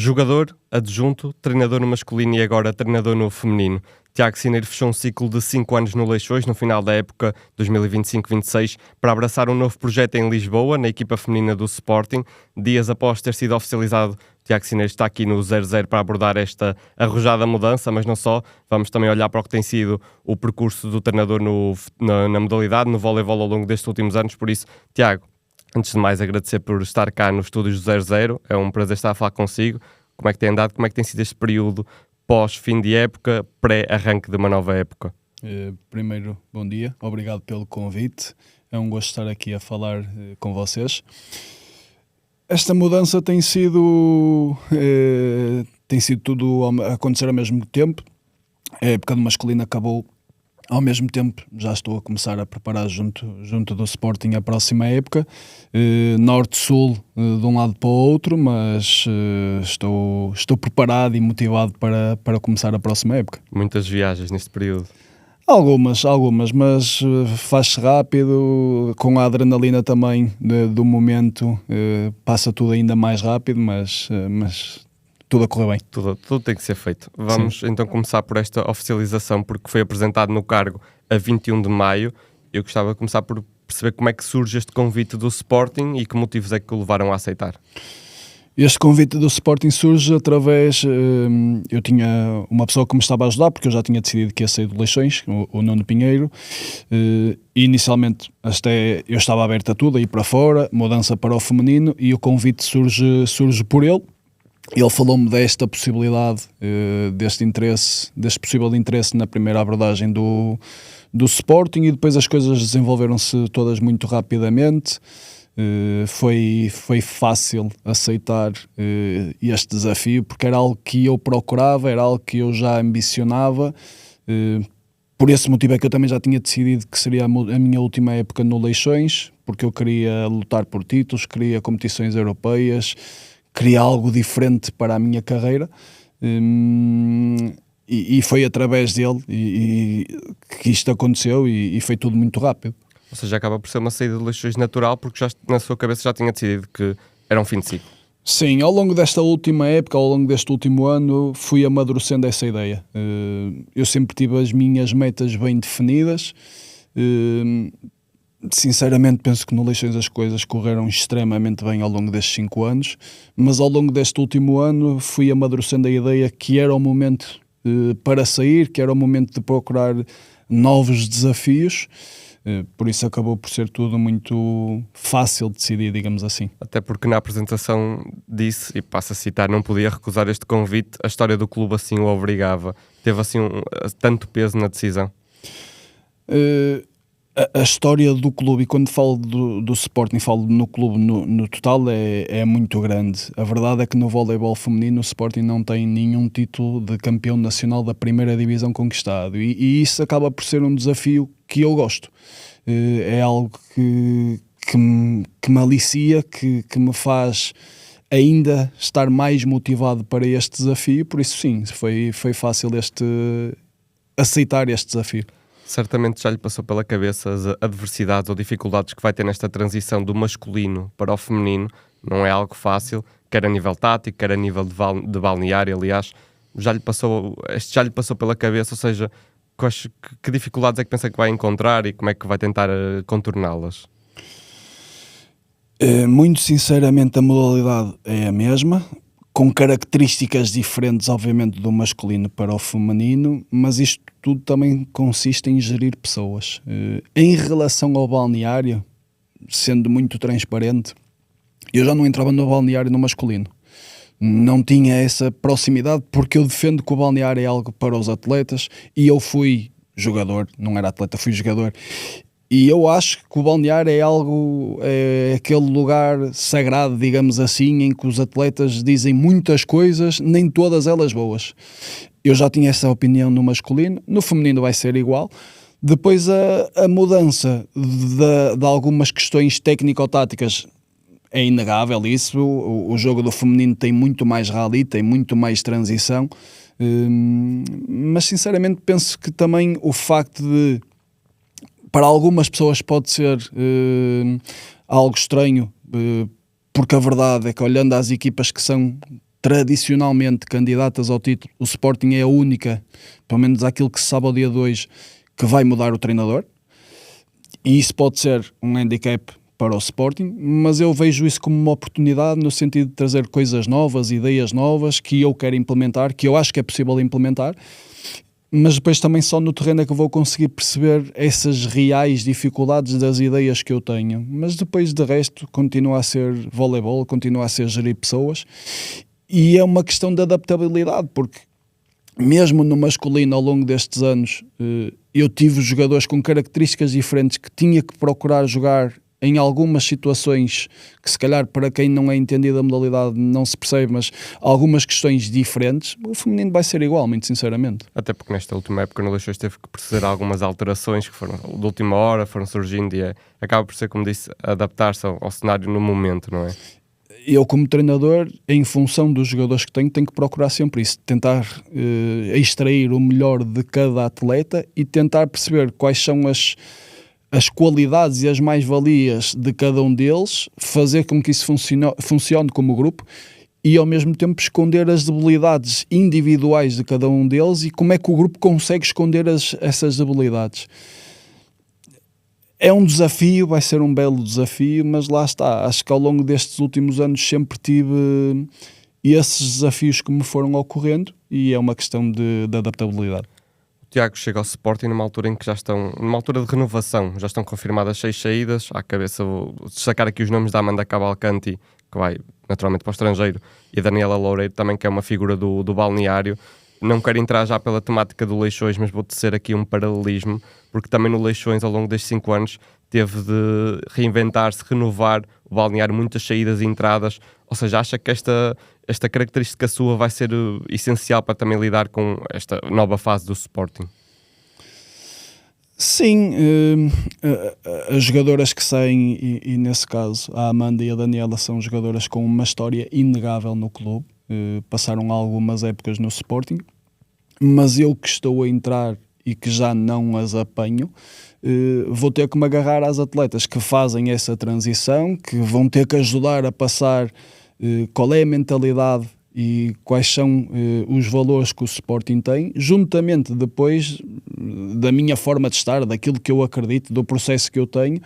Jogador, adjunto, treinador no masculino e agora treinador no feminino. Tiago Sineiro fechou um ciclo de 5 anos no Leixões, no final da época 2025-26, para abraçar um novo projeto em Lisboa, na equipa feminina do Sporting. Dias após ter sido oficializado, Tiago Sineiro está aqui no 0-0 para abordar esta arrojada mudança, mas não só. Vamos também olhar para o que tem sido o percurso do treinador na modalidade, no voleibol ao longo destes últimos anos. Por isso, Tiago, antes de mais agradecer por estar cá nos estúdios do 00, é um prazer estar a falar consigo. Como é que tem andado, como é que tem sido este período pós-fim de época, pré-arranque de uma nova época? Primeiro, bom dia, obrigado pelo convite, é um gosto estar aqui a falar com vocês. Esta mudança tem sido tudo a acontecer ao mesmo tempo. A época do masculino acabou. Ao mesmo tempo, já estou a começar a preparar junto do Sporting a próxima época, norte-sul de um lado para o outro, mas estou preparado e motivado para começar a próxima época. Muitas viagens neste período? Algumas, mas faz-se rápido, com a adrenalina também do momento, passa tudo ainda mais rápido, mas tudo a correr bem. Tudo tem que ser feito. Vamos então começar por esta oficialização, porque foi apresentado no cargo a 21 de maio. Eu gostava de começar por perceber como é que surge este convite do Sporting e que motivos é que o levaram a aceitar. Este convite do Sporting surge através... eu tinha uma pessoa que me estava a ajudar, porque eu já tinha decidido que ia sair do Leixões, o Nuno Pinheiro. Inicialmente eu estava aberto a tudo, a ir para fora, mudança para o feminino, e o convite surge por ele. Ele falou-me desta possibilidade, deste possível interesse na primeira abordagem do Sporting, e depois as coisas desenvolveram-se todas muito rapidamente. Foi fácil aceitar este desafio, porque era algo que eu procurava, era algo que eu já ambicionava. Por esse motivo é que eu também já tinha decidido que seria a minha última época no Leixões, porque eu queria lutar por títulos, queria competições europeias, queria algo diferente para a minha carreira, e foi através dele que isto aconteceu, e foi tudo muito rápido. Ou seja, acaba por ser uma saída de Leixões natural, porque já na sua cabeça já tinha decidido que era um fim de ciclo. Sim, ao longo desta última época, ao longo deste último ano, fui amadurecendo essa ideia. Eu sempre tive as minhas metas bem definidas. Sinceramente, penso que no Leixões as coisas correram extremamente bem ao longo destes 5 anos, mas ao longo deste último ano fui amadurecendo a ideia que era o momento para sair, que era o momento de procurar novos desafios. Por isso acabou por ser tudo muito fácil de decidir, digamos assim. Até porque na apresentação disse, e passo a citar, não podia recusar este convite, a história do clube assim o obrigava. Teve assim tanto peso na decisão? A história do clube, e quando falo do Sporting, falo no clube no total, é muito grande. A verdade é que no voleibol feminino o Sporting não tem nenhum título de campeão nacional da primeira divisão conquistado, e isso acaba por ser um desafio que eu gosto. É algo que me alicia, que me faz ainda estar mais motivado para este desafio. Por isso sim, foi fácil aceitar este desafio. Certamente já lhe passou pela cabeça as adversidades ou dificuldades que vai ter nesta transição do masculino para o feminino. Não é algo fácil, quer a nível tático, quer a nível de balneário, aliás. Já lhe passou pela cabeça, ou seja, que dificuldades é que pensa que vai encontrar e como é que vai tentar contorná-las? Muito sinceramente, a modalidade é a mesma, com características diferentes, obviamente, do masculino para o feminino, mas isto tudo também consiste em gerir pessoas. Em relação ao balneário, sendo muito transparente, eu já não entrava no balneário no masculino. Não tinha essa proximidade, porque eu defendo que o balneário é algo para os atletas, e eu fui jogador, não era atleta, fui jogador. E eu acho que o balneário é aquele lugar sagrado, digamos assim, em que os atletas dizem muitas coisas, nem todas elas boas. Eu já tinha essa opinião no masculino, no feminino vai ser igual. Depois a mudança de algumas questões técnico-táticas é inegável isso. O jogo do feminino tem muito mais rally, tem muito mais transição. Mas sinceramente penso que também o facto de, para algumas pessoas pode ser algo estranho, porque a verdade é que olhando às equipas que são tradicionalmente candidatas ao título, o Sporting é a única, pelo menos aquilo que se sabe ao dia de hoje, que vai mudar o treinador, e isso pode ser um handicap para o Sporting, mas eu vejo isso como uma oportunidade no sentido de trazer coisas novas, ideias novas que eu quero implementar, que eu acho que é possível implementar, mas depois também só no terreno é que eu vou conseguir perceber essas reais dificuldades das ideias que eu tenho. Mas depois de resto continua a ser voleibol, continua a ser gerir pessoas, e é uma questão de adaptabilidade, porque mesmo no masculino ao longo destes anos eu tive jogadores com características diferentes que tinha que procurar jogar em algumas situações que se calhar para quem não é entendido a modalidade não se percebe, mas algumas questões diferentes. O feminino vai ser igual, muito sinceramente. Até porque nesta última época no Leixões teve que proceder a algumas alterações que foram de última hora, foram surgindo e acaba por ser, como disse, adaptar-se ao cenário no momento, não é? Eu como treinador, em função dos jogadores que tenho que procurar sempre isso, tentar extrair o melhor de cada atleta e tentar perceber quais são as qualidades e as mais-valias de cada um deles, fazer com que isso funcione como grupo e ao mesmo tempo esconder as debilidades individuais de cada um deles e como é que o grupo consegue esconder essas debilidades. É um desafio, vai ser um belo desafio, mas lá está, acho que ao longo destes últimos anos sempre tive esses desafios que me foram ocorrendo e é uma questão de adaptabilidade. Tiago chega ao Sporting numa altura em que já estão, numa altura de renovação, já estão confirmadas 6 saídas. À cabeça vou destacar aqui os nomes da Amanda Cavalcanti, que vai naturalmente para o estrangeiro, e a Daniela Loureiro também, que é uma figura do balneário. Não quero entrar já pela temática do Leixões, mas vou tecer aqui um paralelismo, porque também no Leixões, ao longo destes 5 anos, teve de reinventar-se, renovar o balneário, muitas saídas e entradas. Ou seja, acha que esta característica sua vai ser essencial para também lidar com esta nova fase do Sporting? Sim, as jogadoras que saem, e nesse caso a Amanda e a Daniela são jogadoras com uma história inegável no clube, passaram algumas épocas no Sporting, mas eu que estou a entrar e que já não as apanho, vou ter que me agarrar às atletas que fazem essa transição, que vão ter que ajudar a passar qual é a mentalidade e quais são os valores que o Sporting tem, juntamente depois da minha forma de estar, daquilo que eu acredito, do processo que eu tenho,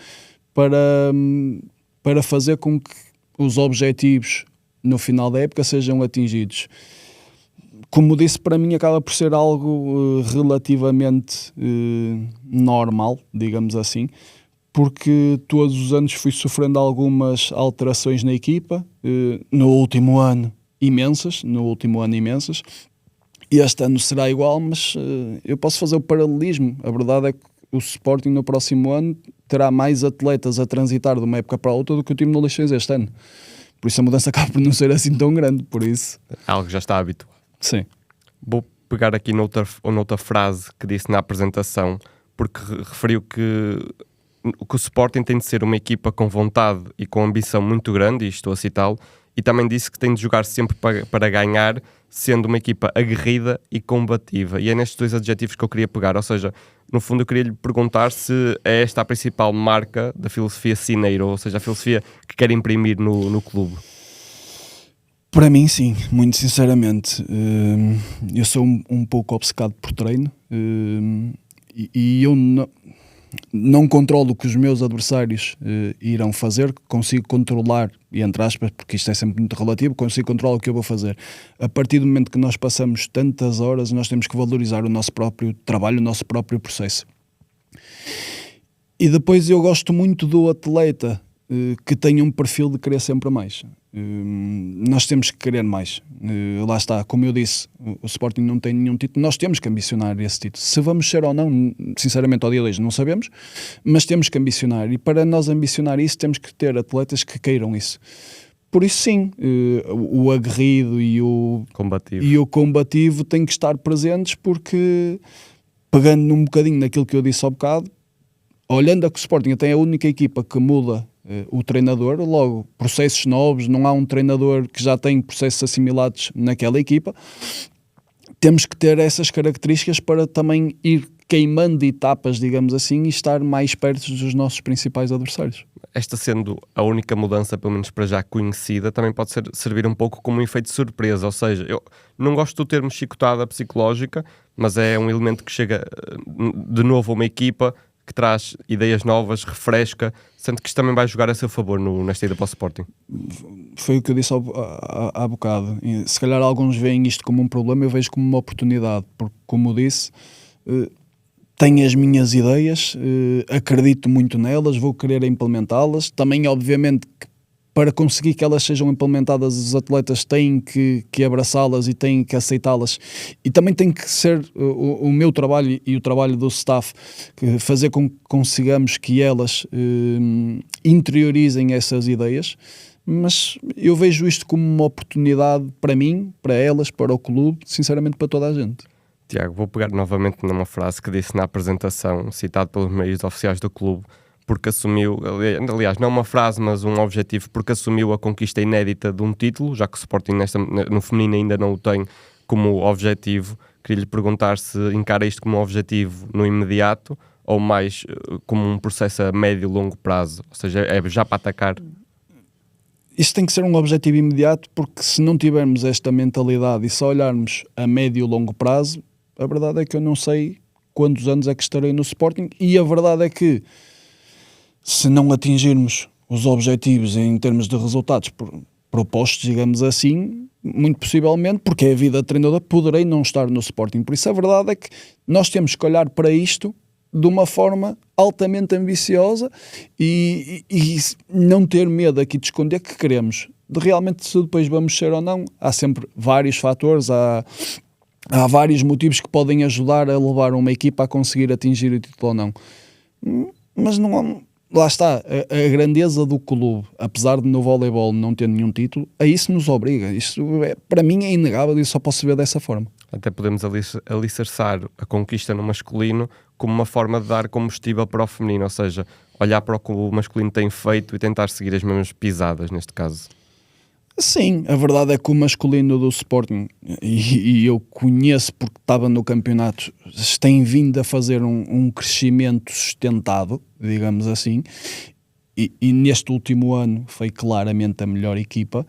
para fazer com que os objetivos no final da época sejam atingidos. Como disse, para mim acaba por ser algo relativamente normal, digamos assim, porque todos os anos fui sofrendo algumas alterações na equipa, no último ano imensas, e este ano será igual, mas eu posso fazer o paralelismo. A verdade é que o Sporting no próximo ano terá mais atletas a transitar de uma época para a outra do que o time no Leixões este ano. Por isso a mudança acaba por não ser assim tão grande, por isso. Algo que já está habituado. Sim. Vou pegar aqui noutra frase que disse na apresentação, porque referiu que o Sporting tem de ser uma equipa com vontade e com ambição muito grande, e estou a citá-lo, e também disse que tem de jogar sempre para ganhar, sendo uma equipa aguerrida e combativa. E é nestes 2 adjetivos que eu queria pegar, ou seja, no fundo eu queria lhe perguntar se é esta a principal marca da filosofia cineiro, ou seja, a filosofia que quer imprimir no clube. Para mim, sim, muito sinceramente. Eu sou um pouco obcecado por treino e eu não controlo o que os meus adversários irão fazer, consigo controlar, e entre aspas, porque isto é sempre muito relativo, consigo controlar o que eu vou fazer. A partir do momento que nós passamos tantas horas, nós temos que valorizar o nosso próprio trabalho, o nosso próprio processo. E depois eu gosto muito do atleta que tem um perfil de querer sempre mais. Nós temos que querer mais. Lá está, como eu disse, o Sporting não tem nenhum título, nós temos que ambicionar esse título. Se vamos ser ou não, sinceramente ao dia de hoje não sabemos, mas temos que ambicionar, e para nós ambicionar isso temos que ter atletas que queiram isso. Por isso sim, o aguerrido e o combativo têm que estar presentes, porque pegando num bocadinho naquilo que eu disse há bocado, olhando a que o Sporting até é a única equipa que muda o treinador, logo processos novos, não há um treinador que já tem processos assimilados naquela equipa. Temos que ter essas características para também ir queimando etapas, digamos assim, e estar mais perto dos nossos principais adversários. esta sendo a única mudança, pelo menos para já conhecida, também pode servir um pouco como um efeito de surpresa, ou seja, eu não gosto do termo chicotada psicológica, mas é um elemento que chega de novo a uma equipa, que traz ideias novas, refresca, sendo que isto também vai jogar a seu favor nesta ida para o Sporting. Foi o que eu disse há bocado. Se calhar alguns veem isto como um problema, eu vejo como uma oportunidade, porque, como eu disse, tenho as minhas ideias, acredito muito nelas, vou querer implementá-las. Também, obviamente, que para conseguir que elas sejam implementadas, os atletas têm que abraçá-las e têm que aceitá-las, e também tem que ser o meu trabalho e o trabalho do staff, fazer com que consigamos que elas interiorizem essas ideias. Mas eu vejo isto como uma oportunidade para mim, para elas, para o clube, sinceramente para toda a gente. Tiago, vou pegar novamente numa frase que disse na apresentação, citado pelos meios oficiais do clube, porque assumiu, aliás, não uma frase, mas um objetivo, porque assumiu a conquista inédita de um título, já que o Sporting no feminino ainda não o tem como objetivo. Queria-lhe perguntar se encara isto como um objetivo no imediato ou mais como um processo a médio e longo prazo, ou seja, é já para atacar. Isso tem que ser um objetivo imediato, porque se não tivermos esta mentalidade e só olharmos a médio e longo prazo, a verdade é que eu não sei quantos anos é que estarei no Sporting, e a verdade é que se não atingirmos os objetivos em termos de resultados propostos, digamos assim, muito possivelmente, porque é a vida de treinador, poderei não estar no Sporting. Por isso a verdade é que nós temos que olhar para isto de uma forma altamente ambiciosa e não ter medo aqui de esconder que queremos. De realmente, se depois vamos ser ou não, há sempre vários fatores, há vários motivos que podem ajudar a levar uma equipa a conseguir atingir o título ou não. Mas não, lá está, a grandeza do clube, apesar de no voleibol não ter nenhum título, a isso nos obriga. Isso para mim é inegável e só posso ver dessa forma. Até podemos alicerçar a conquista no masculino como uma forma de dar combustível para o feminino, ou seja, olhar para o que o masculino tem feito e tentar seguir as mesmas pisadas, neste caso. Sim, a verdade é que o masculino do Sporting, e eu conheço porque estava no campeonato, tem vindo a fazer um crescimento sustentado, digamos assim, e neste último ano foi claramente a melhor equipa,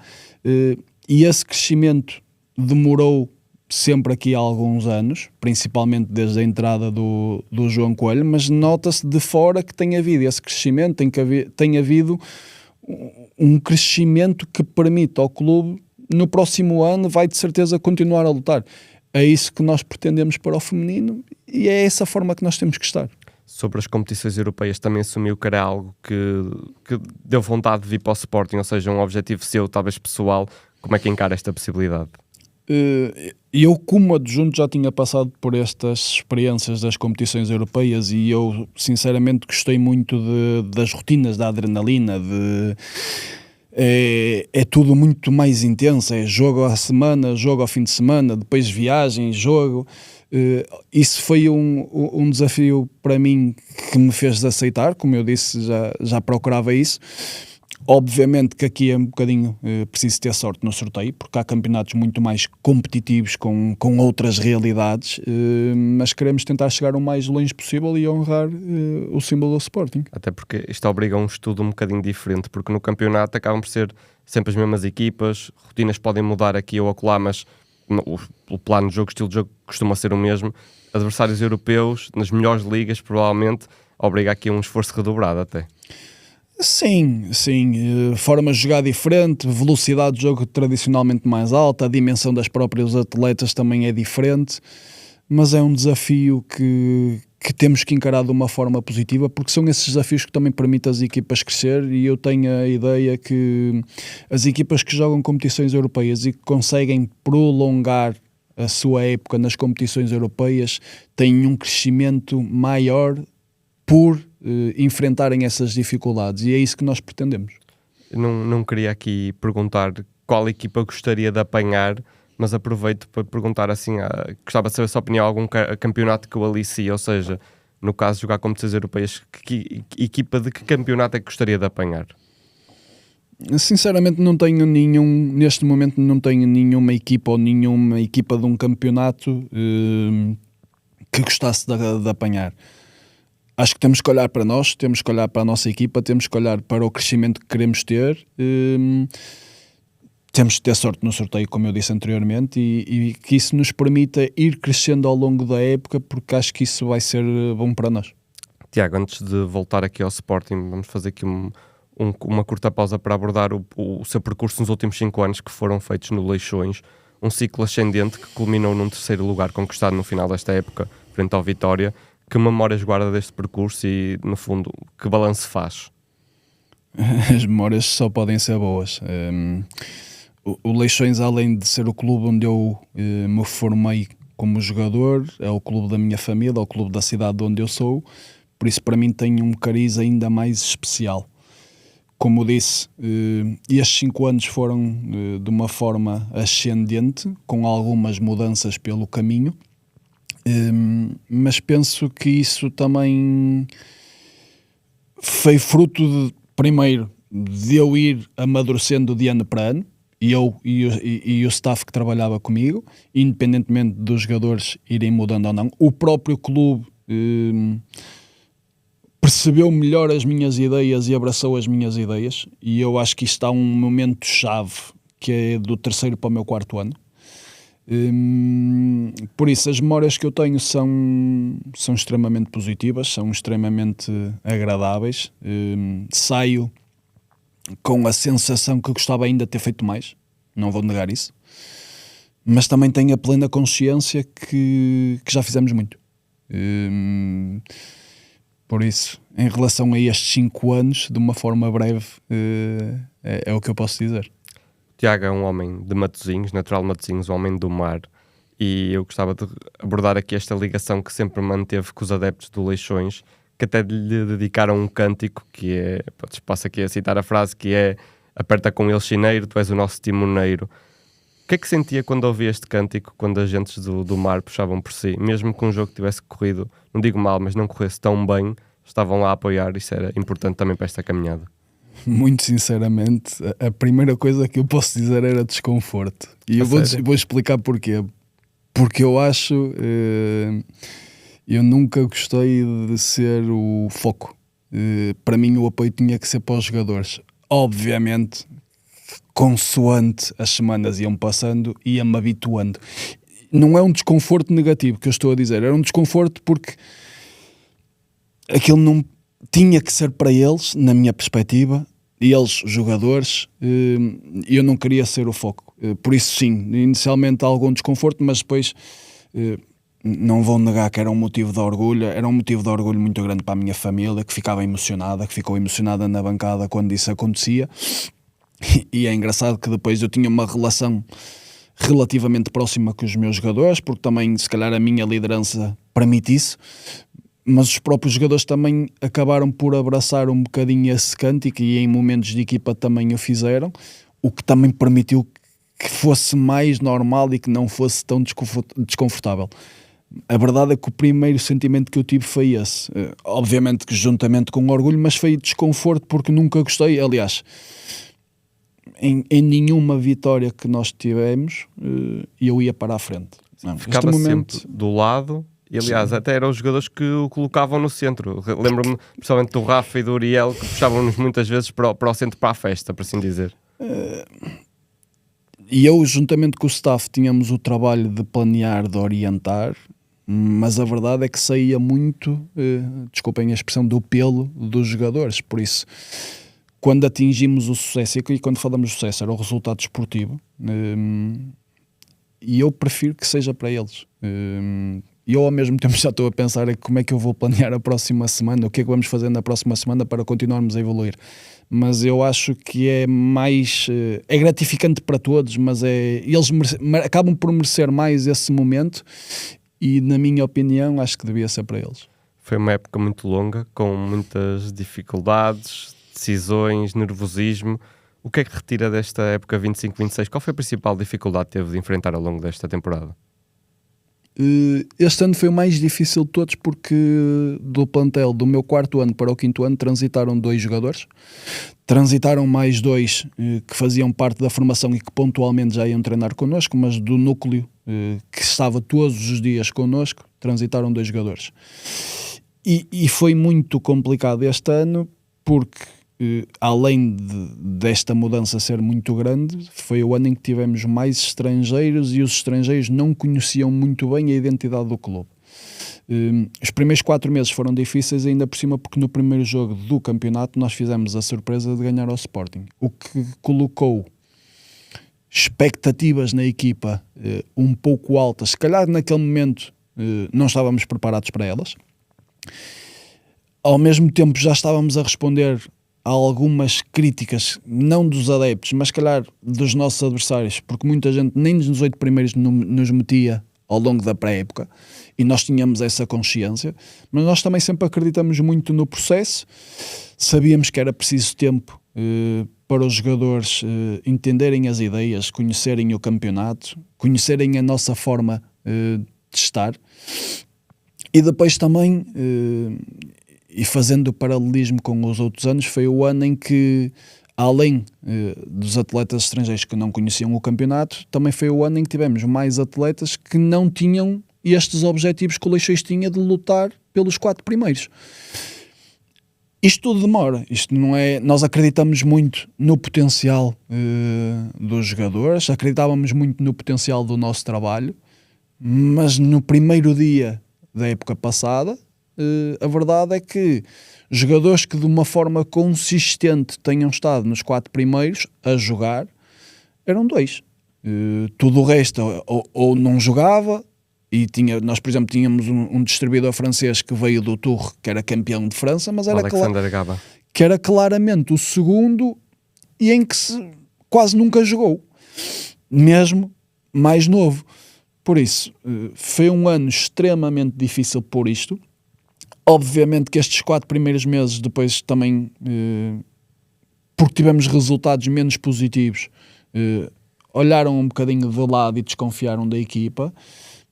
e esse crescimento demorou sempre aqui há alguns anos, principalmente desde a entrada do João Coelho, mas nota-se de fora que tem havido esse crescimento, tem havido um crescimento que permite ao clube, no próximo ano, vai de certeza continuar a lutar. É isso que nós pretendemos para o feminino e é essa forma que nós temos que estar. Sobre as competições europeias, também assumiu que era algo que deu vontade de vir para o Sporting, ou seja, um objetivo seu, talvez pessoal. Como é que encara esta possibilidade? Eu, como adjunto, já tinha passado por estas experiências das competições europeias e eu, sinceramente, gostei muito das rotinas, da adrenalina, é tudo muito mais intenso, é jogo à semana, jogo ao fim de semana, depois viagem, jogo. Isso foi um desafio para mim que me fez aceitar, como eu disse, já procurava isso. Obviamente que aqui é um bocadinho preciso ter sorte no sorteio, porque há campeonatos muito mais competitivos com outras realidades, mas queremos tentar chegar o mais longe possível e honrar o símbolo do Sporting. Até porque isto obriga a um estudo um bocadinho diferente, porque no campeonato acabam por ser sempre as mesmas equipas, rotinas podem mudar aqui ou acolá, mas o plano de jogo, o estilo de jogo costuma ser o mesmo. Adversários europeus, nas melhores ligas, provavelmente, obriga aqui a um esforço redobrado até. Sim, forma de jogar diferente, velocidade de jogo tradicionalmente mais alta, a dimensão das próprias atletas também é diferente, mas é um desafio que temos que encarar de uma forma positiva, porque são esses desafios que também permitem às equipas crescer, e eu tenho a ideia que as equipas que jogam competições europeias e que conseguem prolongar a sua época nas competições europeias têm um crescimento maior por enfrentarem essas dificuldades, e é isso que nós pretendemos. Não queria aqui perguntar qual equipa gostaria de apanhar, mas aproveito para perguntar assim, gostava de saber a sua opinião, algum campeonato que o alicie, ou seja, no caso de jogar competições europeias, que equipa de que campeonato é que gostaria de apanhar? Sinceramente neste momento não tenho nenhuma equipa ou nenhuma equipa de um campeonato que gostasse de apanhar. Acho que temos que olhar para nós, temos que olhar para a nossa equipa, temos que olhar para o crescimento que queremos ter. Temos que ter sorte no sorteio, como eu disse anteriormente, e que isso nos permita ir crescendo ao longo da época, porque acho que isso vai ser bom para nós. Tiago, antes de voltar aqui ao Sporting, vamos fazer aqui uma curta pausa para abordar o seu percurso nos últimos 5 anos que foram feitos no Leixões, um ciclo ascendente que culminou num 3º lugar conquistado no final desta época, frente ao Vitória. Que memórias guarda deste percurso e, no fundo, que balanço faz? As memórias só podem ser boas. O Leixões, além de ser o clube onde eu me formei como jogador, é o clube da minha família, é o clube da cidade onde eu sou, por isso para mim tem um cariz ainda mais especial. Como disse, estes 5 anos foram de uma forma ascendente, com algumas mudanças pelo caminho, mas penso que isso também foi fruto de, primeiro, de eu ir amadurecendo de ano para ano, e o staff que trabalhava comigo, independentemente dos jogadores irem mudando ou não. O próprio clube percebeu melhor as minhas ideias e abraçou as minhas ideias, e eu acho que isto há um momento chave, que é do 3º para o meu 4º ano. Por isso, as memórias que eu tenho são extremamente positivas, são extremamente agradáveis. Saio com a sensação que gostava ainda de ter feito mais, não vou negar isso, mas também tenho a plena consciência que já fizemos muito. Por isso, em relação a estes 5 anos, de uma forma breve, é o que eu posso dizer. Tiago é um homem de Matosinhos, natural de Matosinhos, um homem do mar, e eu gostava de abordar aqui esta ligação que sempre manteve com os adeptos do Leixões, que até lhe dedicaram um cântico, que é, passo aqui a citar a frase, que é: aperta com ele chineiro, tu és o nosso timoneiro. O que é que sentia quando ouvia este cântico, quando as gentes do mar puxavam por si? Mesmo que um jogo tivesse corrido, não digo mal, mas não corresse tão bem, estavam lá a apoiar, isso era importante também para esta caminhada. Muito sinceramente, a primeira coisa que eu posso dizer era desconforto. E eu vou explicar porquê. Porque eu acho... eu nunca gostei de ser o foco. Para mim o apoio tinha que ser para os jogadores. Obviamente, consoante as semanas iam passando, ia-me habituando. Não é um desconforto negativo que eu estou a dizer. Era um desconforto porque aquilo não... tinha que ser para eles, na minha perspectiva, eles, jogadores, e eu não queria ser o foco. Por isso, sim, inicialmente há algum desconforto, mas depois não vou negar que era um motivo de orgulho muito grande para a minha família, que ficava emocionada, que ficou emocionada na bancada quando isso acontecia. E é engraçado que depois eu tinha uma relação relativamente próxima com os meus jogadores, porque também, se calhar, a minha liderança permite isso. Mas os próprios jogadores também acabaram por abraçar um bocadinho esse cântico, e em momentos de equipa também o fizeram, o que também permitiu que fosse mais normal e que não fosse tão desconfortável. A verdade é que o primeiro sentimento que eu tive foi esse. Obviamente que juntamente com orgulho, mas foi desconforto porque nunca gostei. Aliás, em nenhuma vitória que nós tivemos, eu ia para a frente. Ficava sempre do lado... E aliás, até eram os jogadores que o colocavam no centro. Lembro-me principalmente do Rafa e do Uriel, que puxavam-nos muitas vezes para o centro, para a festa, por assim dizer. E eu, juntamente com o staff, tínhamos o trabalho de planear, de orientar, mas a verdade é que saía muito, desculpem a expressão, do pelo dos jogadores. Por isso, quando atingimos o sucesso, e quando falamos de sucesso, era o resultado desportivo, e eu prefiro que seja para eles. E eu ao mesmo tempo já estou a pensar como é que eu vou planear a próxima semana, o que é que vamos fazer na próxima semana para continuarmos a evoluir. Mas eu acho que é mais... é gratificante para todos, mas eles acabam por merecer mais esse momento, e na minha opinião acho que devia ser para eles. Foi uma época muito longa, com muitas dificuldades, decisões, nervosismo. O que é que retira desta época 25-26? Qual foi a principal dificuldade que teve de enfrentar ao longo desta temporada? Este ano foi o mais difícil de todos, porque do plantel do meu 4º ano para o 5º ano transitaram 2 jogadores, transitaram mais 2 que faziam parte da formação e que pontualmente já iam treinar connosco, mas do núcleo que estava todos os dias connosco, transitaram 2 jogadores. E foi muito complicado este ano porque, além desta mudança ser muito grande, foi o ano em que tivemos mais estrangeiros e os estrangeiros não conheciam muito bem a identidade do clube. Os primeiros 4 meses foram difíceis, ainda por cima porque no primeiro jogo do campeonato nós fizemos a surpresa de ganhar ao Sporting, o que colocou expectativas na equipa um pouco altas. Se calhar naquele momento não estávamos preparados para elas. Ao mesmo tempo já estávamos a responder a algumas críticas, não dos adeptos, mas se calhar dos nossos adversários, porque muita gente nem nos 8 primeiros nos metia ao longo da pré-época, e nós tínhamos essa consciência, mas nós também sempre acreditamos muito no processo, sabíamos que era preciso tempo para os jogadores entenderem as ideias, conhecerem o campeonato, conhecerem a nossa forma de estar, e depois também, e fazendo o paralelismo com os outros anos, foi o ano em que, além dos atletas estrangeiros que não conheciam o campeonato, também foi o ano em que tivemos mais atletas que não tinham estes objetivos que o Leixões tinha de lutar pelos 4 primeiros. Isto tudo demora, isto não é... Nós acreditamos muito no potencial dos jogadores, acreditávamos muito no potencial do nosso trabalho, mas no primeiro dia da época passada, a verdade é que jogadores que de uma forma consistente tenham estado nos 4 primeiros a jogar, eram 2. Tudo o resto ou não jogava, e nós, por exemplo, tínhamos um distribuidor francês que veio do Tours, que era campeão de França, mas era, que era claramente o segundo e em que quase nunca jogou, mesmo mais novo. Por isso, foi um ano extremamente difícil por isto. Obviamente que estes 4 primeiros meses depois também, porque tivemos resultados menos positivos, olharam um bocadinho de lado e desconfiaram da equipa,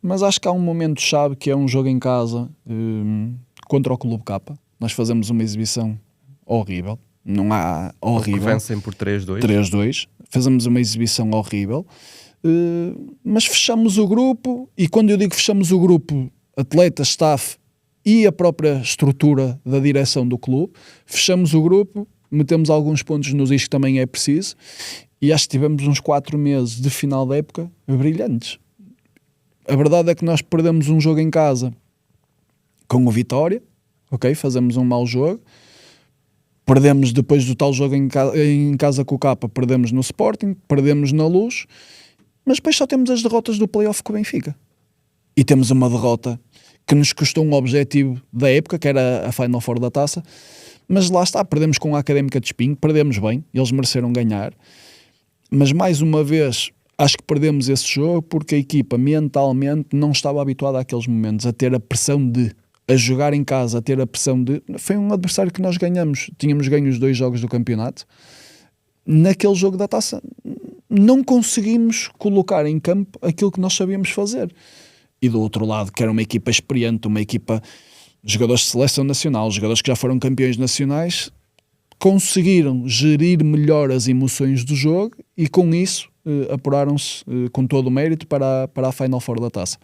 mas acho que há um momento-chave que é um jogo em casa contra o Clube K. Nós fazemos uma exibição horrível, não há horrível. Vencem por 3-2. 3-2, fazemos uma exibição horrível, mas fechamos o grupo, e quando eu digo fechamos o grupo, atletas, staff e a própria estrutura da direção do clube, fechamos o grupo, metemos alguns pontos nos is que também é preciso, e acho que tivemos uns 4 meses de final da época brilhantes. A verdade é que nós perdemos um jogo em casa com o Vitória, ok, fazemos um mau jogo, perdemos depois do tal jogo em casa com o Capa, perdemos no Sporting, perdemos na Luz, mas depois só temos as derrotas do play-off com o Benfica. E temos uma derrota que nos custou um objetivo da época, que era a Final Four da Taça, mas lá está, perdemos com a Académica de Espinho, perdemos bem, eles mereceram ganhar, mas mais uma vez acho que perdemos esse jogo porque a equipa mentalmente não estava habituada àqueles momentos, a ter a pressão a jogar em casa, a ter a pressão foi um adversário que nós ganhamos, tínhamos ganho os 2 jogos do campeonato, naquele jogo da Taça não conseguimos colocar em campo aquilo que nós sabíamos fazer. E do outro lado, que era uma equipa experiente, uma equipa de jogadores de seleção nacional, jogadores que já foram campeões nacionais, conseguiram gerir melhor as emoções do jogo e com isso apuraram-se com todo o mérito para a Final Four da Taça.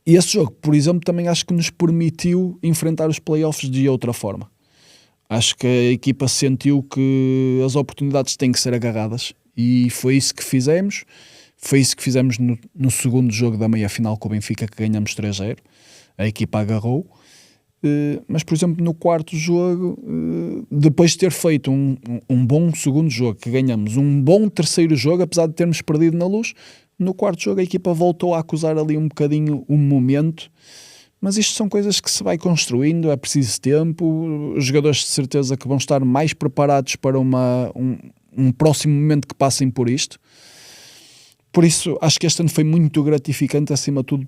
E esse jogo, por exemplo, também acho que nos permitiu enfrentar os playoffs de outra forma. Acho que a equipa sentiu que as oportunidades têm que ser agarradas e foi isso que fizemos. Foi isso que fizemos no segundo jogo da meia-final com o Benfica, que ganhamos 3-0. A equipa agarrou. Mas, por exemplo, no quarto jogo, depois de ter feito um bom segundo jogo, que ganhamos um bom terceiro jogo, apesar de termos perdido na Luz, no quarto jogo a equipa voltou a acusar ali um bocadinho o momento. Mas isto são coisas que se vai construindo, é preciso tempo. Os jogadores de certeza que vão estar mais preparados para um próximo momento que passem por isto. Por isso, acho que este ano foi muito gratificante, acima de tudo,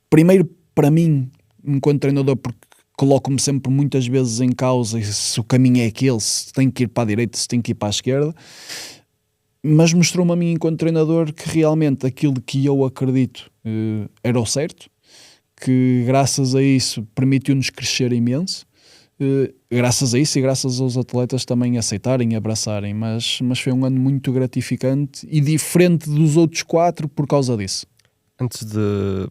primeiro, para mim, enquanto treinador, porque coloco-me sempre muitas vezes em causa se o caminho é aquele, se tem que ir para a direita, se tem que ir para a esquerda, mas mostrou-me a mim, enquanto treinador, que realmente aquilo que eu acredito era o certo, que graças a isso permitiu-nos crescer imenso, graças a isso e graças aos atletas também aceitarem e abraçarem, mas foi um ano muito gratificante e diferente dos outros 4 por causa disso. Antes de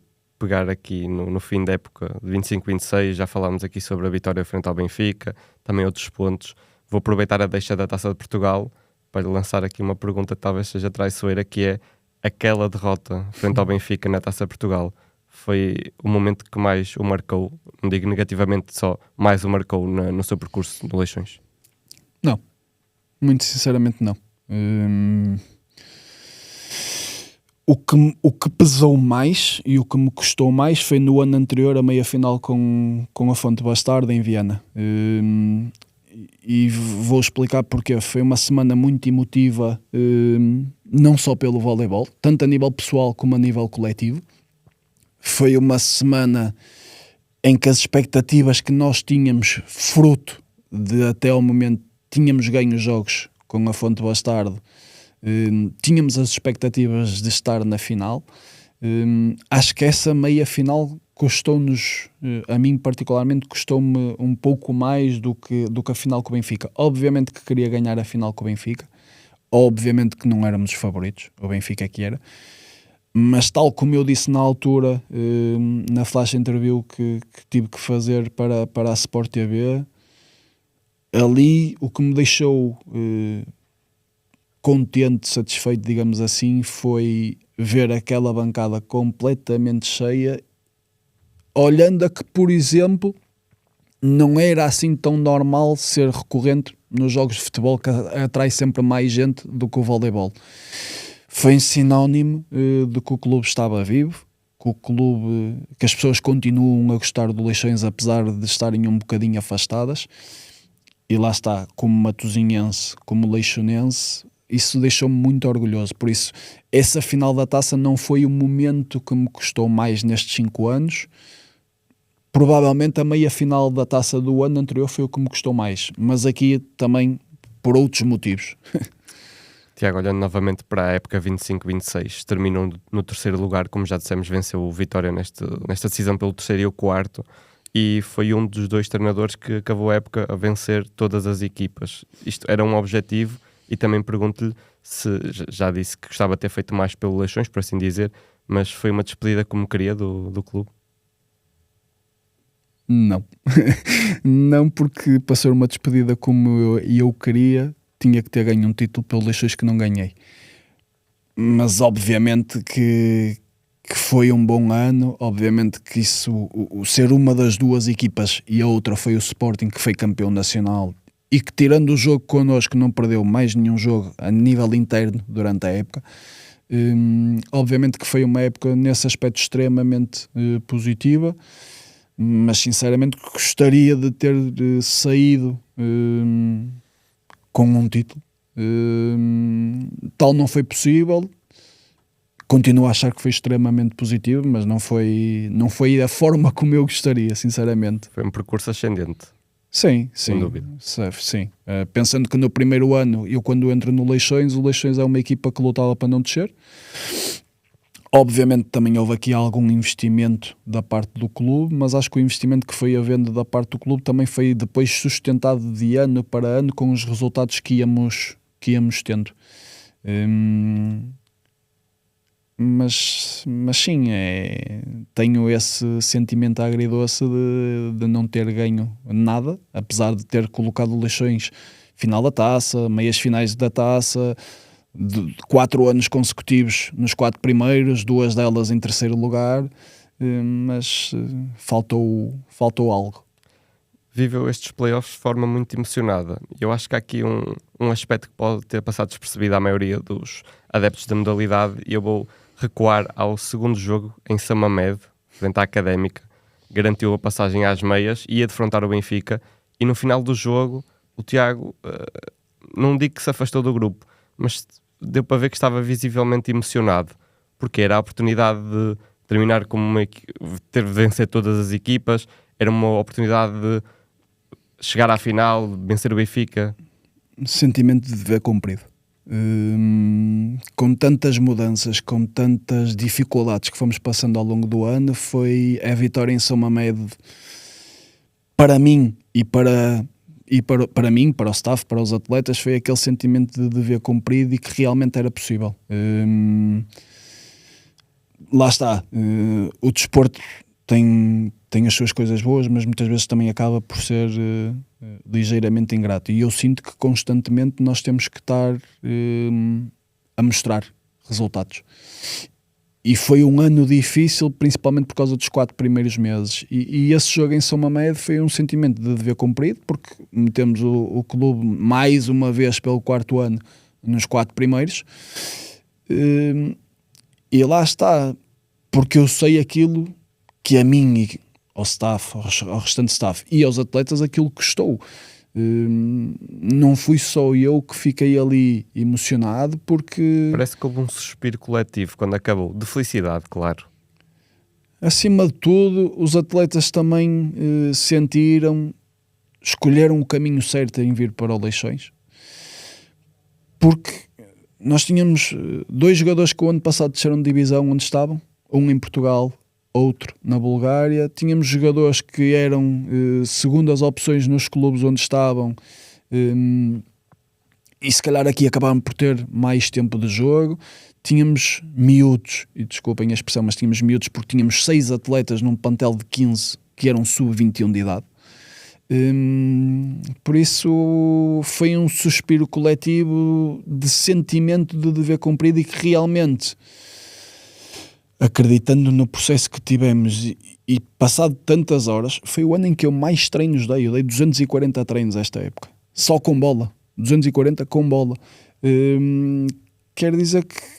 pegar aqui no fim da época de 25-26, já falámos aqui sobre a vitória frente ao Benfica, também outros pontos. Vou aproveitar a deixa da Taça de Portugal para lançar aqui uma pergunta que talvez seja traiçoeira, que é aquela derrota frente ao Benfica na Taça de Portugal. Foi o momento que mais o marcou, não digo negativamente só, mais o marcou no seu percurso no Leixões? Não, muito sinceramente não. O que pesou mais e o que me custou mais foi no ano anterior a meia-final com a Fonte Bastarda em Viena. E vou explicar porque foi uma semana muito emotiva, não só pelo voleibol, tanto a nível pessoal como a nível coletivo. Foi uma semana em que as expectativas que nós tínhamos, fruto de até ao momento tínhamos ganho jogos com a Fonte Bastardo, tínhamos as expectativas de estar na final. Acho que essa meia final custou-nos, a mim particularmente, custou-me um pouco mais do que a final com o Benfica. Obviamente que queria ganhar a final com o Benfica, obviamente que não éramos os favoritos, o Benfica é que era, mas tal como eu disse na altura, na flash interview que tive que fazer para a Sport TV, ali o que me deixou contente, satisfeito, digamos assim, foi ver aquela bancada completamente cheia, olhando a que, por exemplo, não era assim tão normal ser recorrente nos jogos de futebol, que atrai sempre mais gente do que o voleibol. Foi um sinónimo de que o clube estava vivo, que as pessoas continuam a gostar do Leixões apesar de estarem um bocadinho afastadas, e lá está, como matosinhense, como leixonense, isso deixou-me muito orgulhoso. Por isso, essa final da taça não foi o momento que me custou mais nestes 5 anos. Provavelmente a meia final da taça do ano anterior foi o que me custou mais, mas aqui também por outros motivos. Tiago, olhando novamente para a época 25-26, terminou no terceiro lugar, como já dissemos, venceu o Vitória nesta decisão pelo terceiro e o quarto, e foi um dos 2 treinadores que acabou a época a vencer todas as equipas. Isto era um objetivo, e também pergunto-lhe se, já disse que gostava de ter feito mais pelo Leixões, por assim dizer, mas foi uma despedida como queria do clube? Não. Não, porque para ser uma despedida como eu queria, tinha que ter ganho um título pelo Leixões que não ganhei. Mas obviamente que foi um bom ano, obviamente que isso, o ser uma das 2 equipas e a outra foi o Sporting, que foi campeão nacional, e que tirando o jogo connosco não perdeu mais nenhum jogo a nível interno durante a época. Obviamente que foi uma época nesse aspecto extremamente positiva, mas sinceramente gostaria de ter saído com um título. Tal não foi possível. Continuo a achar que foi extremamente positivo, mas não foi a forma como eu gostaria, sinceramente. Foi um percurso ascendente. Sim, sem dúvida. Sim. Pensando que no primeiro ano, eu quando entro no Leixões, o Leixões é uma equipa que lutava para não descer. Obviamente também houve aqui algum investimento da parte do clube, mas acho que o investimento que foi havendo da parte do clube também foi depois sustentado de ano para ano com os resultados que íamos tendo. Mas sim, tenho esse sentimento agridoce de não ter ganho nada, apesar de ter colocado Leixões final da taça, meias finais da taça, de 4 anos consecutivos nos 4 primeiros, 2 delas em terceiro lugar, mas faltou algo. Viveu estes playoffs de forma muito emocionada. Eu acho que há aqui um aspecto que pode ter passado despercebido à maioria dos adeptos da modalidade, e eu vou recuar ao segundo jogo em Samamed, frente à Académica. Garantiu a passagem às meias, ia defrontar o Benfica, e no final do jogo o Tiago, não digo que se afastou do grupo, mas deu para ver que estava visivelmente emocionado, porque era a oportunidade de terminar como ter de vencer todas as equipas, era uma oportunidade de chegar à final, de vencer o Benfica. Sentimento de dever cumprido. Com tantas mudanças, com tantas dificuldades que fomos passando ao longo do ano, foi a vitória em São Mamede para mim e para mim, para o staff, para os atletas, foi aquele sentimento de dever cumprido e que realmente era possível. lá está, o desporto tem as suas coisas boas, mas muitas vezes também acaba por ser ligeiramente ingrato, e eu sinto que constantemente nós temos que estar a mostrar resultados. E foi um ano difícil, principalmente por causa dos 4 primeiros meses. E esse jogo em São Mamede foi um sentimento de dever cumprido, porque metemos o clube mais uma vez pelo 4º ano nos 4 primeiros. E lá está, porque eu sei aquilo que a mim e ao staff, ao restante staff e aos atletas, aquilo custou. Não fui só eu que fiquei ali emocionado, porque Parece que houve um suspiro coletivo quando acabou, de felicidade, claro. acima de tudo os atletas também escolheram o caminho certo em vir para o Leixões, porque nós tínhamos 2 jogadores que o ano passado desceram de divisão onde estavam, um em Portugal, outro na Bulgária. Tínhamos jogadores que eram segundas opções nos clubes onde estavam, e se calhar aqui acabaram por ter mais tempo de jogo. Tínhamos miúdos, e desculpem a expressão, mas tínhamos miúdos porque tínhamos 6 atletas num plantel de 15 que eram sub-21 de idade. Por isso foi um suspiro coletivo de sentimento de dever cumprido, e que realmente, acreditando no processo que tivemos e passado tantas horas, foi o ano em que eu mais treinos dei. Eu dei 240 treinos esta época, só com bola, 240 com bola. Quer dizer que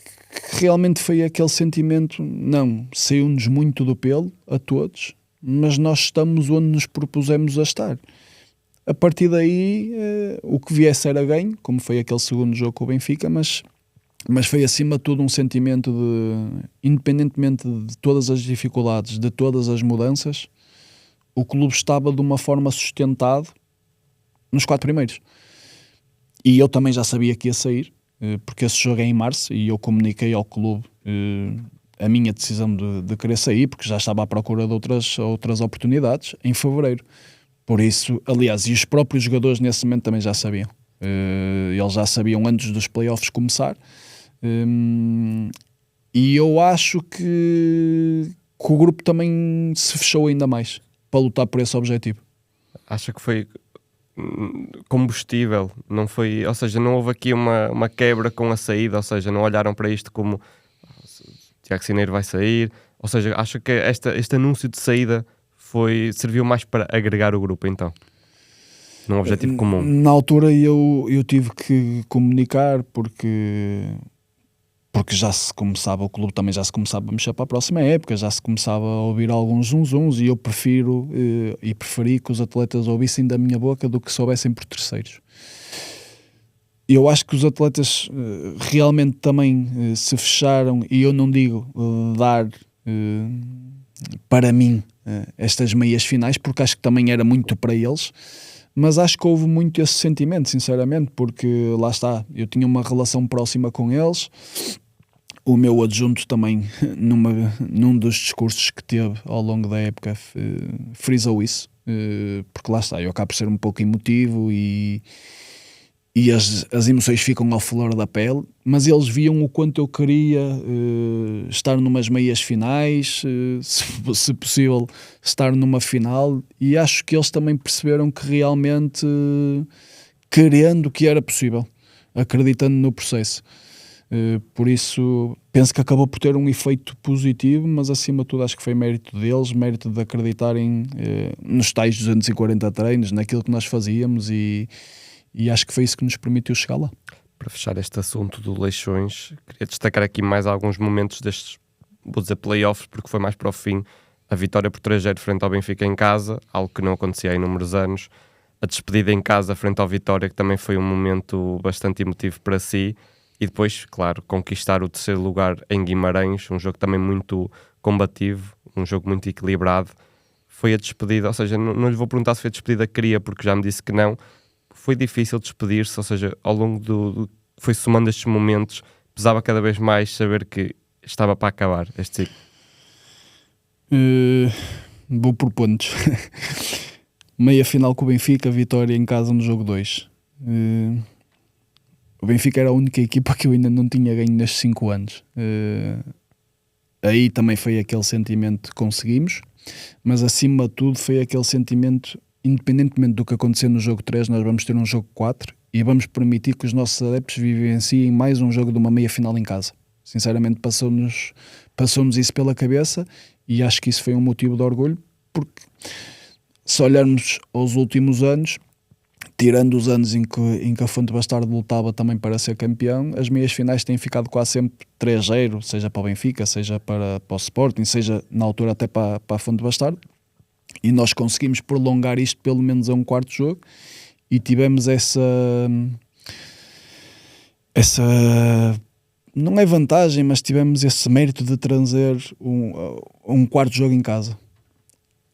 realmente foi aquele sentimento, não, saiu-nos muito do pelo a todos, mas nós estamos onde nos propusemos a estar. A partir daí, o que viesse era ganho, como foi aquele segundo jogo com o Benfica, mas foi acima de tudo um sentimento de, independentemente de todas as dificuldades, de todas as mudanças, o clube estava de uma forma sustentado nos 4 primeiros. E eu também já sabia que ia sair, porque esse jogo é em março, e eu comuniquei ao clube a minha decisão de querer sair, porque já estava à procura de outras oportunidades em fevereiro. Por isso, aliás, e os próprios jogadores nesse momento também já sabiam. Eles já sabiam antes dos playoffs começar. E eu acho que o grupo também se fechou ainda mais para lutar por esse objetivo. Acha que foi combustível? Não foi, ou seja, não houve aqui uma quebra com a saída, ou seja, não olharam para isto como Tiago Cineiro vai sair, ou seja, acho que este anúncio de saída serviu mais para agregar o grupo, então, num objetivo comum. Na altura eu tive que comunicar, porque já se começava, o clube também já se começava a mexer para a próxima época, já se começava a ouvir alguns zunzuns, e eu preferi que os atletas ouvissem da minha boca do que soubessem por terceiros. Eu acho que os atletas realmente também se fecharam, e eu não digo dar para mim estas meias finais, porque acho que também era muito para eles, mas acho que houve muito esse sentimento, sinceramente, porque lá está, eu tinha uma relação próxima com eles. O meu adjunto também, num dos discursos que teve ao longo da época, frisou isso, porque lá está, eu acabo por ser um pouco emotivo, e as emoções ficam ao flor da pele, mas eles viam o quanto eu queria estar numas meias finais, se possível estar numa final, e acho que eles também perceberam que realmente, querendo, que era possível, acreditando no processo. Por isso penso que acabou por ter um efeito positivo, mas acima de tudo acho que foi mérito deles, mérito de acreditarem nos tais 240 treinos, naquilo que nós fazíamos, e acho que foi isso que nos permitiu chegar lá. Para fechar este assunto do Leixões, queria destacar aqui mais alguns momentos destes, vou dizer playoffs, porque foi mais para o fim. A vitória por 3-0 frente ao Benfica em casa, algo que não acontecia há inúmeros anos. A despedida em casa frente ao Vitória, que também foi um momento bastante emotivo para si. E depois, claro, conquistar o 3º lugar em Guimarães, um jogo também muito combativo, um jogo muito equilibrado. Foi a despedida, ou seja, não lhe vou perguntar se foi a despedida que queria, porque já me disse que não. Foi difícil despedir-se, ou seja, ao longo foi somando estes momentos, pesava cada vez mais saber que estava para acabar este ciclo. Vou por pontos. Meia final com o Benfica, vitória em casa no jogo 2. O Benfica era a única equipa que eu ainda não tinha ganho nestes 5 anos. aí também foi aquele sentimento que conseguimos, mas acima de tudo foi aquele sentimento, independentemente do que acontecer no jogo 3, nós vamos ter um jogo 4 e vamos permitir que os nossos adeptos vivenciem mais um jogo de uma meia-final em casa. Sinceramente passou-nos isso pela cabeça e acho que isso foi um motivo de orgulho, porque se olharmos aos últimos anos, tirando os anos em que a Fonte Bastardo lutava também para ser campeão, as meias finais têm ficado quase sempre 3-0, seja para o Benfica, seja para o Sporting, seja na altura até para a Fonte Bastardo, e nós conseguimos prolongar isto pelo menos a um quarto jogo e tivemos essa não é vantagem, mas tivemos esse mérito de trazer um quarto jogo em casa.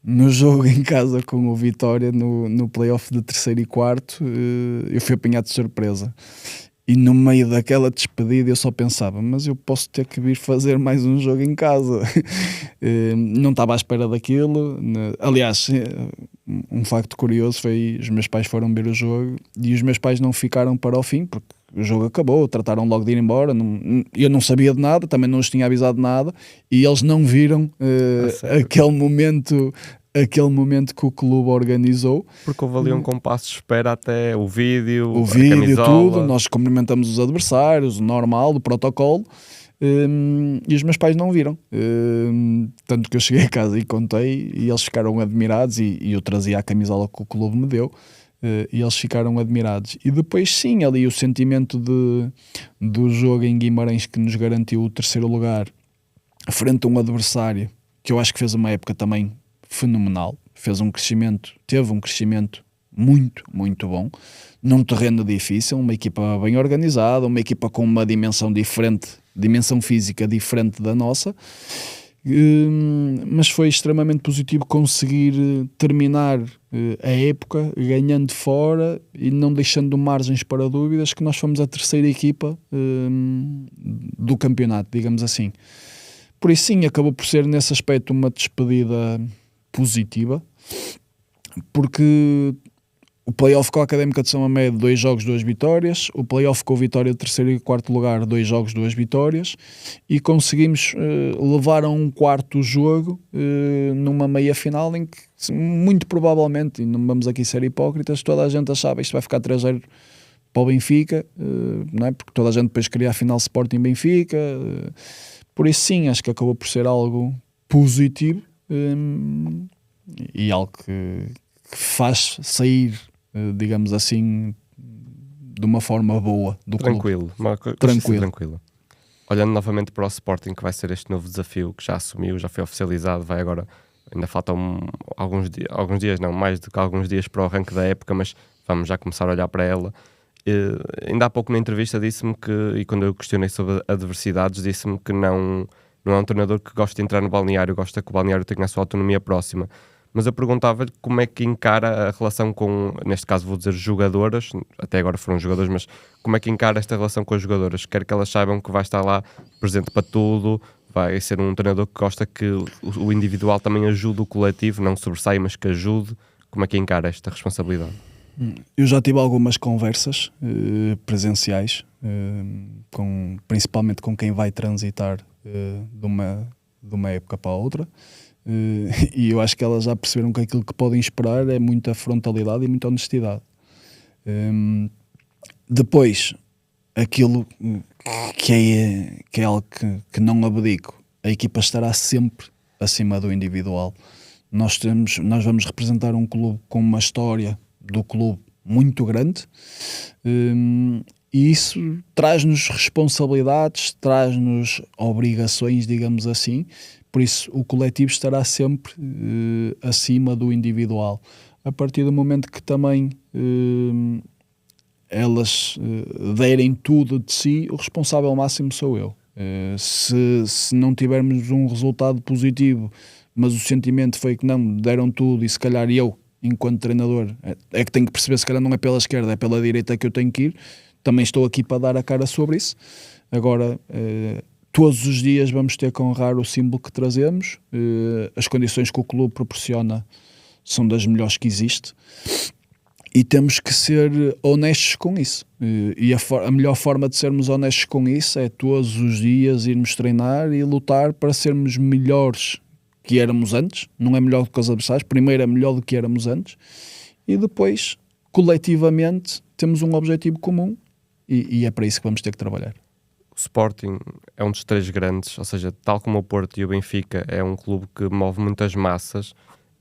No jogo em casa com o Vitória, no play-off de terceiro e quarto, eu fui apanhado de surpresa. E no meio daquela despedida eu só pensava, mas eu posso ter que vir fazer mais um jogo em casa. Não estava à espera daquilo. Aliás, um facto curioso foi, os meus pais foram ver o jogo e os meus pais não ficaram para o fim, porque o jogo acabou, trataram logo de ir embora. Eu não sabia de nada, também não os tinha avisado de nada, e eles não viram aquele momento que o clube organizou. Porque houve ali um compasso de espera até o vídeo, a camisola. Tudo, nós cumprimentamos os adversários, o normal, o protocolo, e os meus pais não viram. Tanto que eu cheguei a casa e contei, e eles ficaram admirados, e eu trazia a camisola que o clube me deu, e eles ficaram admirados. E depois sim, ali o sentimento do jogo em Guimarães, que nos garantiu o terceiro lugar frente a um adversário que eu acho que fez uma época também fenomenal, teve um crescimento muito, muito bom, num terreno difícil, uma equipa bem organizada, uma equipa com uma dimensão física diferente da nossa, mas foi extremamente positivo conseguir terminar a época ganhando fora e não deixando margens para dúvidas, que nós fomos a terceira equipa do campeonato, digamos assim. Por isso sim, acabou por ser nesse aspecto uma despedida positiva, porque o play-off com a Académica de São Mamede, 2 jogos, 2 vitórias, o play-off com o Vitória de terceiro e quarto lugar, 2 jogos, 2 vitórias, e conseguimos levar a um quarto jogo numa meia final em que muito provavelmente, e não vamos aqui ser hipócritas, toda a gente achava isto vai ficar 3-0 para o Benfica, não é? Porque toda a gente depois queria a final Sporting-Benfica, por isso sim, acho que acabou por ser algo positivo, e algo que faz sair, digamos assim, de uma forma boa do tranquilo, clube. Tranquilo. Olhando novamente para o Sporting, que vai ser este novo desafio que já assumiu, já foi oficializado, vai agora, ainda faltam alguns dias, não, mais do que alguns dias para o arranque da época, mas vamos já começar a olhar para ela. Ainda há pouco na entrevista disse-me que, e quando eu questionei sobre adversidades, disse-me que não é um treinador que gosta de entrar no balneário, gosta que o balneário tenha a sua autonomia próxima. Mas eu perguntava-lhe como é que encara a relação com, neste caso vou dizer jogadoras, até agora foram jogadoras, mas como é que encara esta relação com as jogadoras? Quer que elas saibam que vai estar lá presente para tudo, vai ser um treinador que gosta que o individual também ajude o coletivo, não sobressaia, mas que ajude. Como é que encara esta responsabilidade? Eu já tive algumas conversas presenciais, principalmente com quem vai transitar de uma época para a outra, e eu acho que elas já perceberam que aquilo que podem esperar é muita frontalidade e muita honestidade. Depois, aquilo que é algo que não abdico, a equipa estará sempre acima do individual. Nós vamos representar um clube com uma história do clube muito grande, e isso traz-nos responsabilidades, traz-nos obrigações, digamos assim. Por isso o coletivo estará sempre acima do individual. A partir do momento que também elas derem tudo de si, o responsável máximo sou eu. Se não tivermos um resultado positivo, mas o sentimento foi que não, deram tudo, e se calhar eu, enquanto treinador, é que tenho que perceber, se calhar não é pela esquerda, é pela direita que eu tenho que ir, também estou aqui para dar a cara sobre isso. Agora, todos os dias vamos ter que honrar o símbolo que trazemos, as condições que o clube proporciona são das melhores que existe, e temos que ser honestos com isso. E a melhor forma de sermos honestos com isso é todos os dias irmos treinar e lutar para sermos melhores que éramos antes. Não é melhor do que os adversários, primeiro é melhor do que éramos antes, e depois, coletivamente, temos um objetivo comum e é para isso que vamos ter que trabalhar. O Sporting é um dos três grandes, ou seja, tal como o Porto e o Benfica, é um clube que move muitas massas.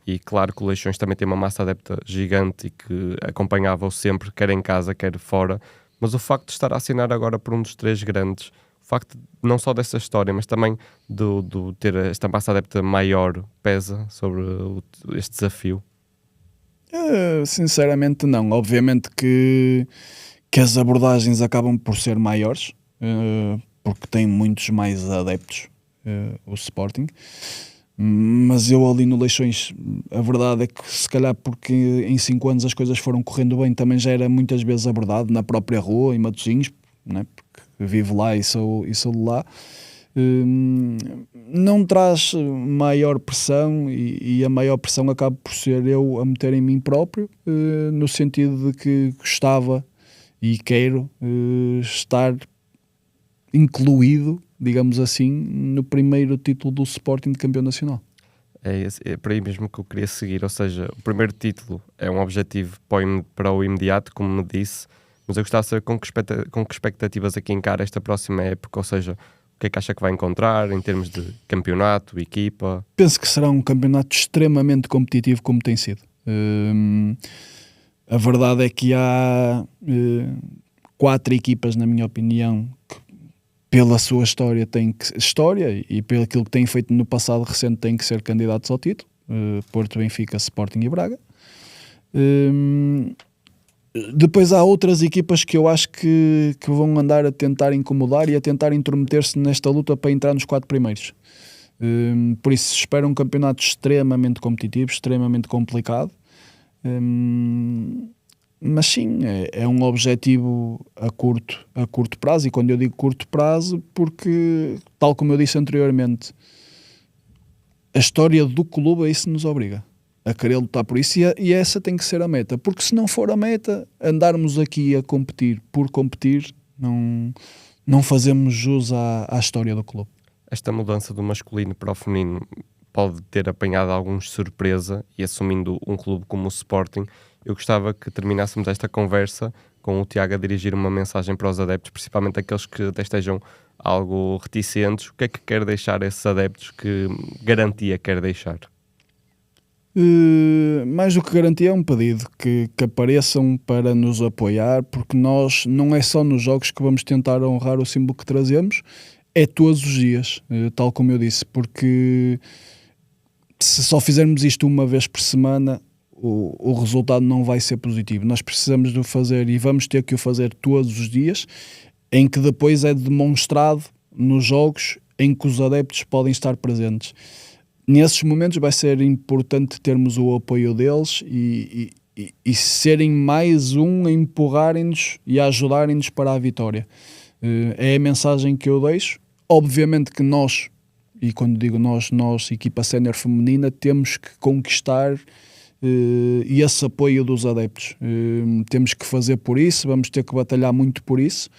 E claro que o Leixões também tem uma massa adepta gigante e que acompanhava-o sempre, quer em casa, quer fora. Mas o facto de estar a assinar agora por um dos três grandes, o facto não só dessa história, mas também de ter esta massa adepta maior, pesa sobre este desafio? Sinceramente não. Obviamente que as abordagens acabam por ser maiores, porque tem muitos mais adeptos, o Sporting. Mas eu ali no Leixões, a verdade é que se calhar porque em 5 anos as coisas foram correndo bem, também já era muitas vezes abordado na própria rua, em Matosinhos, né? Porque vivo lá e sou de lá. Não traz maior pressão e a maior pressão acaba por ser eu a meter em mim próprio, no sentido de que gostava e quero estar incluído, digamos assim, no primeiro título do Sporting de campeão nacional. É por aí mesmo que eu queria seguir, ou seja, o primeiro título é um objetivo para o imediato, como me disse, mas eu gostava de saber com que expectativas aqui encara esta próxima época, ou seja, o que é que acha que vai encontrar em termos de campeonato, equipa? Penso que será um campeonato extremamente competitivo, como tem sido. A verdade é que há 4 equipas, na minha opinião, que pela sua história e pelo aquilo que têm feito no passado recente têm que ser candidatos ao título. Porto, Benfica, Sporting e Braga. Depois há outras equipas que eu acho que vão andar a tentar incomodar e a tentar intrometer-se nesta luta para entrar nos 4 primeiros. Por isso espero um campeonato extremamente competitivo, extremamente complicado. Mas sim, é um objetivo a curto prazo, e quando eu digo curto prazo, porque, tal como eu disse anteriormente, a história do clube a isso nos obriga, a querer lutar por isso, e essa tem que ser a meta, porque se não for a meta, andarmos aqui a competir por competir, não fazemos jus à história do clube. Esta mudança do masculino para o feminino pode ter apanhado alguns surpresa, e assumindo um clube como o Sporting, eu gostava que terminássemos esta conversa com o Tiago a dirigir uma mensagem para os adeptos, principalmente aqueles que até estejam algo reticentes. O que é que quer deixar a esses adeptos? Que garantia quer deixar? Mais do que garantia é um pedido que apareçam para nos apoiar, porque nós não é só nos jogos que vamos tentar honrar o símbolo que trazemos, é todos os dias, tal como eu disse, porque se só fizermos isto uma vez por semana, o resultado não vai ser positivo. Nós precisamos de o fazer e vamos ter que o fazer todos os dias, em que depois é demonstrado nos jogos em que os adeptos podem estar presentes. Nesses momentos vai ser importante termos o apoio deles e serem mais a empurrarem-nos e a ajudarem-nos para a vitória. É a mensagem que eu deixo. Obviamente que nós, e quando digo nós, equipa sénior feminina, temos que conquistar esse apoio dos adeptos. Temos que fazer por isso, vamos ter que batalhar muito por isso,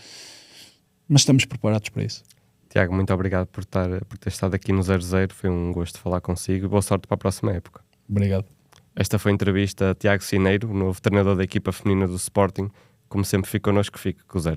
mas estamos preparados para isso. Tiago, muito obrigado por ter estado aqui no 00. Foi um gosto falar consigo e boa sorte para a próxima época. Obrigado. Esta foi a entrevista a Tiago Cineiro, novo treinador da equipa feminina do Sporting. Como sempre, fique connosco, fique com o 00.